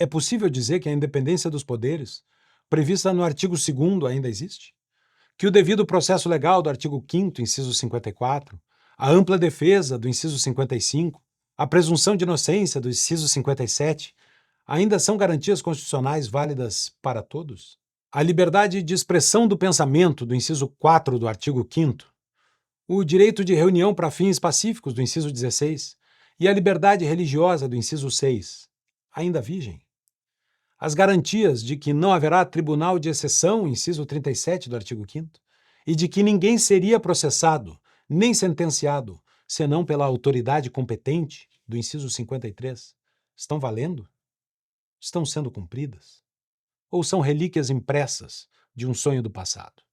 É possível dizer que a independência dos poderes, prevista no artigo 2º, ainda existe? Que o devido processo legal do artigo 5º, inciso 54, a ampla defesa do inciso 55, a presunção de inocência do inciso 57, ainda são garantias constitucionais válidas para todos? A liberdade de expressão do pensamento do inciso 4 do artigo 5º, o direito de reunião para fins pacíficos do inciso 16 e a liberdade religiosa do inciso 6, ainda vigem? As garantias de que não haverá tribunal de exceção, inciso 37 do artigo 5º, e de que ninguém seria processado, nem sentenciado, senão pela autoridade competente, do inciso 53, estão valendo? Estão sendo cumpridas? Ou são relíquias impressas de um sonho do passado?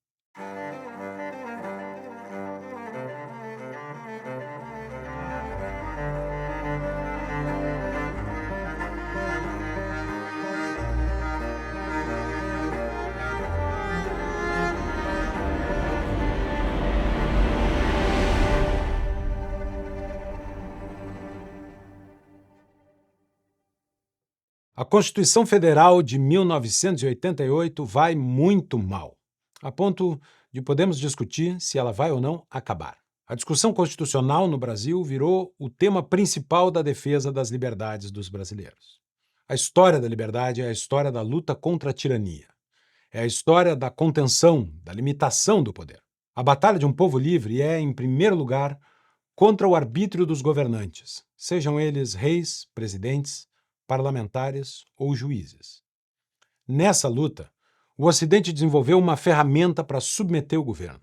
A Constituição Federal de 1988 vai muito mal, a ponto de podermos discutir se ela vai ou não acabar. A discussão constitucional no Brasil virou o tema principal da defesa das liberdades dos brasileiros. A história da liberdade é a história da luta contra a tirania. É a história da contenção, da limitação do poder. A batalha de um povo livre é, em primeiro lugar, contra o arbítrio dos governantes, sejam eles reis, presidentes, parlamentares ou juízes. Nessa luta, o Ocidente desenvolveu uma ferramenta para submeter o governo: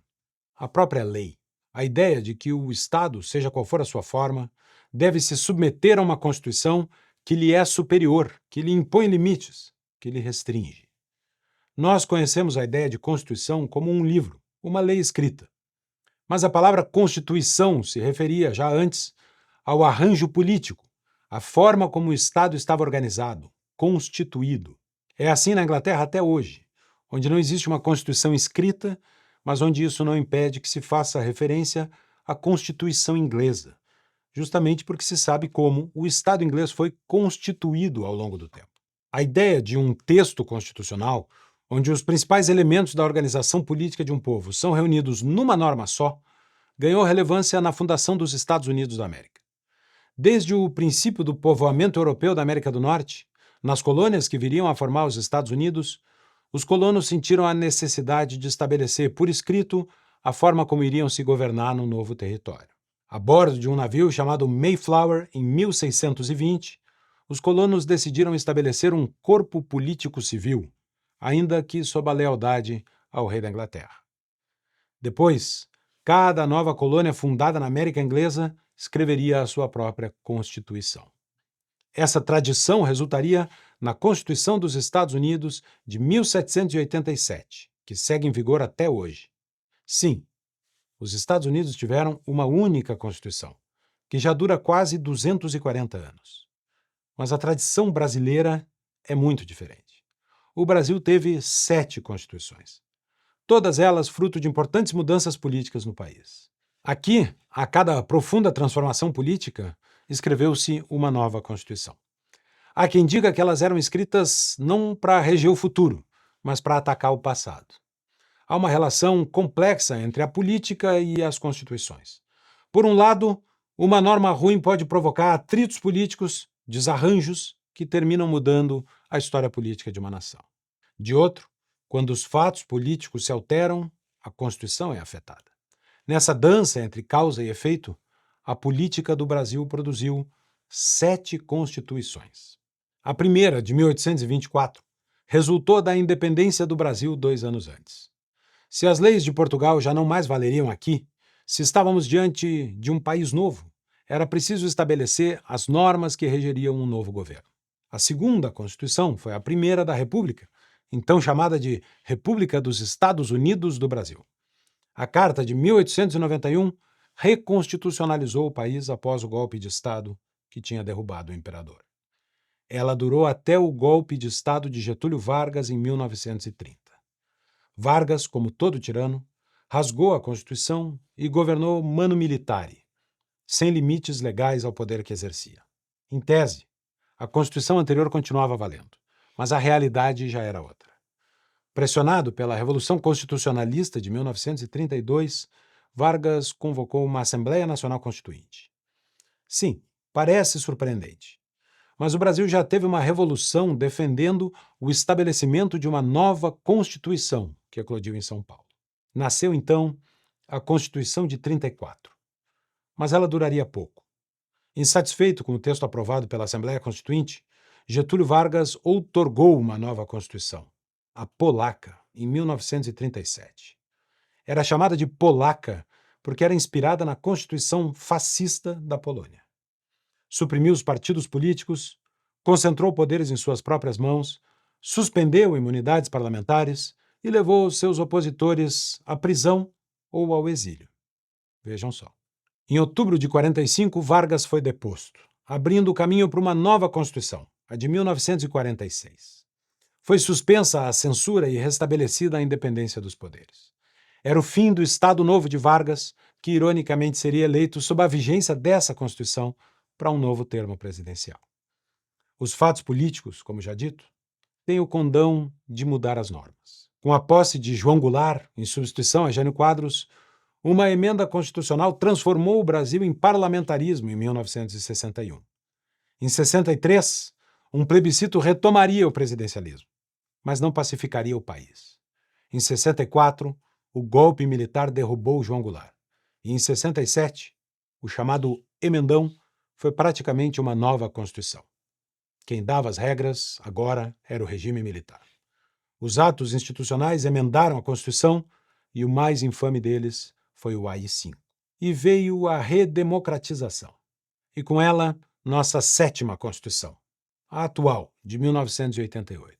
a própria lei. A ideia de que o Estado, seja qual for a sua forma, deve se submeter a uma Constituição que lhe é superior, que lhe impõe limites, que lhe restringe. Nós conhecemos a ideia de Constituição como um livro, uma lei escrita. Mas a palavra Constituição se referia, já antes, ao arranjo político, à forma como o Estado estava organizado, constituído. É assim na Inglaterra até hoje, onde não existe uma Constituição escrita, mas onde isso não impede que se faça referência à Constituição inglesa, justamente porque se sabe como o Estado inglês foi constituído ao longo do tempo. A ideia de um texto constitucional, onde os principais elementos da organização política de um povo são reunidos numa norma só, ganhou relevância na fundação dos Estados Unidos da América. Desde o princípio do povoamento europeu da América do Norte, nas colônias que viriam a formar os Estados Unidos, os colonos sentiram a necessidade de estabelecer por escrito a forma como iriam se governar no novo território. A bordo de um navio chamado Mayflower, em 1620, os colonos decidiram estabelecer um corpo político civil, ainda que sob a lealdade ao rei da Inglaterra. Depois, cada nova colônia fundada na América Inglesa escreveria a sua própria Constituição. Essa tradição resultaria na Constituição dos Estados Unidos de 1787, que segue em vigor até hoje. Sim, os Estados Unidos tiveram uma única Constituição, que já dura quase 240 anos. Mas a tradição brasileira é muito diferente. O Brasil teve 7 constituições, todas elas fruto de importantes mudanças políticas no país. Aqui, a cada profunda transformação política, escreveu-se uma nova Constituição. Há quem diga que elas eram escritas não para reger o futuro, mas para atacar o passado. Há uma relação complexa entre a política e as constituições. Por um lado, uma norma ruim pode provocar atritos políticos, desarranjos, que terminam mudando a história política de uma nação. De outro, quando os fatos políticos se alteram, a Constituição é afetada. Nessa dança entre causa e efeito, a política do Brasil produziu 7 constituições. A primeira, de 1824, resultou da independência do Brasil 2 anos antes. Se as leis de Portugal já não mais valeriam aqui, se estávamos diante de um país novo, era preciso estabelecer as normas que regeriam um novo governo. A segunda Constituição foi a primeira da República, então chamada de República dos Estados Unidos do Brasil. A Carta de 1891 reconstitucionalizou o país após o golpe de Estado que tinha derrubado o imperador. Ela durou até o golpe de Estado de Getúlio Vargas em 1930. Vargas, como todo tirano, rasgou a Constituição e governou manu militari, sem limites legais ao poder que exercia. Em tese, A Constituição anterior continuava valendo, mas a realidade já era outra. Pressionado pela Revolução Constitucionalista de 1932, Vargas convocou uma Assembleia Nacional Constituinte. Sim, parece surpreendente, mas o Brasil já teve uma revolução defendendo o estabelecimento de uma nova Constituição, que eclodiu em São Paulo. Nasceu, então, a Constituição de 34. Mas ela duraria pouco. Insatisfeito com o texto aprovado pela Assembleia Constituinte, Getúlio Vargas outorgou uma nova Constituição, a Polaca, em 1937. Era chamada de Polaca porque era inspirada na Constituição fascista da Polônia. Suprimiu os partidos políticos, concentrou poderes em suas próprias mãos, suspendeu imunidades parlamentares e levou seus opositores à prisão ou ao exílio. Vejam só. Em outubro de 45, Vargas foi deposto, abrindo o caminho para uma nova Constituição, a de 1946. Foi suspensa a censura e restabelecida a independência dos poderes. Era o fim do Estado Novo de Vargas, que ironicamente seria eleito sob a vigência dessa Constituição para um novo termo presidencial. Os fatos políticos, como já dito, têm o condão de mudar as normas. Com a posse de João Goulart, em substituição a Jânio Quadros, uma emenda constitucional transformou o Brasil em parlamentarismo em 1961. Em 63, um plebiscito retomaria o presidencialismo, mas não pacificaria o país. Em 64, o golpe militar derrubou João Goulart. E em 67, o chamado Emendão foi praticamente uma nova Constituição. Quem dava as regras, agora, era o regime militar. Os atos institucionais emendaram a Constituição e o mais infame deles foi o AI-5. E veio a redemocratização. E com ela, nossa 7ª Constituição, a atual, de 1988.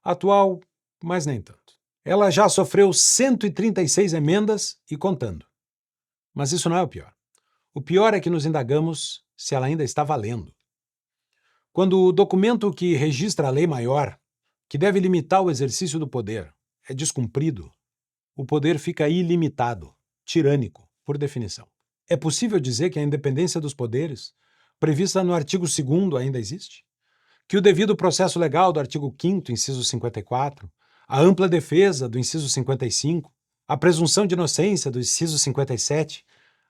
Atual, mas nem tanto. Ela já sofreu 136 emendas e contando. Mas isso não é o pior. O pior é que nos indagamos se ela ainda está valendo. Quando o documento que registra a lei maior, que deve limitar o exercício do poder, é descumprido, o poder fica ilimitado, tirânico, por definição. É possível dizer que a independência dos poderes, prevista no artigo 2º, ainda existe? Que o devido processo legal do artigo 5º, inciso 54, a ampla defesa do inciso 55, a presunção de inocência do inciso 57,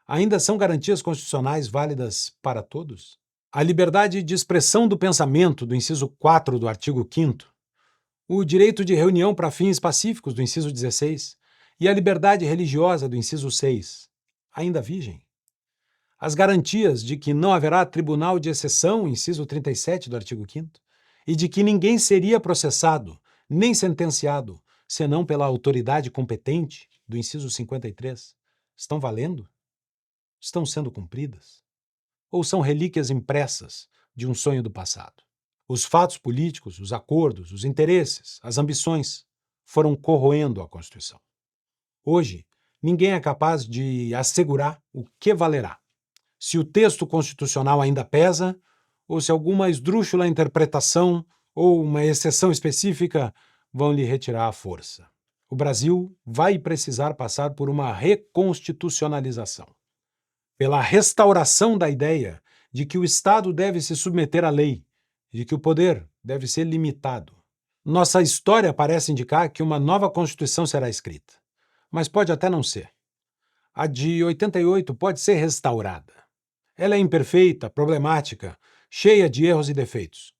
ainda são garantias constitucionais válidas para todos? A liberdade de expressão do pensamento do inciso 4 do artigo 5º, o direito de reunião para fins pacíficos do inciso 16 e a liberdade religiosa do inciso 6, ainda vigem? As garantias de que não haverá tribunal de exceção, inciso 37 do artigo 5º, e de que ninguém seria processado, nem sentenciado, senão pela autoridade competente, do inciso 53, estão valendo? Estão sendo cumpridas? Ou são relíquias impressas de um sonho do passado? Os fatos políticos, os acordos, os interesses, as ambições foram corroendo a Constituição. Hoje, ninguém é capaz de assegurar o que valerá. Se o texto constitucional ainda pesa, ou se alguma esdrúxula interpretação ou uma exceção específica vão lhe retirar a força. O Brasil vai precisar passar por uma reconstitucionalização, pela restauração da ideia de que o Estado deve se submeter à lei, de que o poder deve ser limitado. Nossa história parece indicar que uma nova Constituição será escrita, mas pode até não ser. A de 88 pode ser restaurada. Ela é imperfeita, problemática, cheia de erros e defeitos.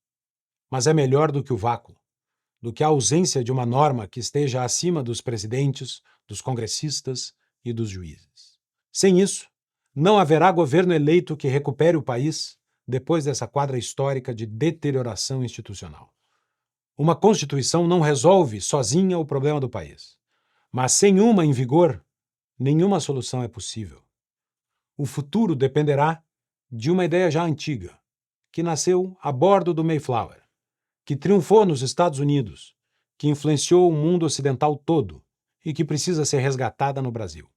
Mas é melhor do que o vácuo, do que a ausência de uma norma que esteja acima dos presidentes, dos congressistas e dos juízes. Sem isso, não haverá governo eleito que recupere o país depois dessa quadra histórica de deterioração institucional. Uma Constituição não resolve sozinha o problema do país, mas sem uma em vigor, nenhuma solução é possível. O futuro dependerá de uma ideia já antiga, que nasceu a bordo do Mayflower, que triunfou nos Estados Unidos, que influenciou o mundo ocidental todo e que precisa ser resgatada no Brasil.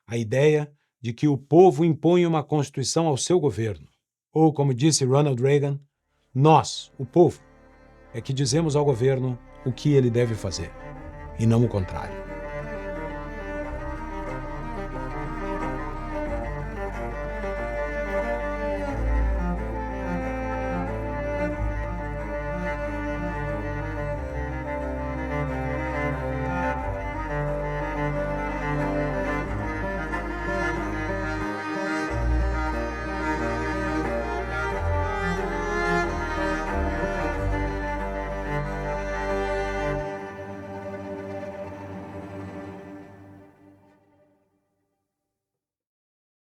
A ideia de que o povo impõe uma Constituição ao seu governo, ou, como disse Ronald Reagan, nós, o povo, é que dizemos ao governo o que ele deve fazer, e não o contrário.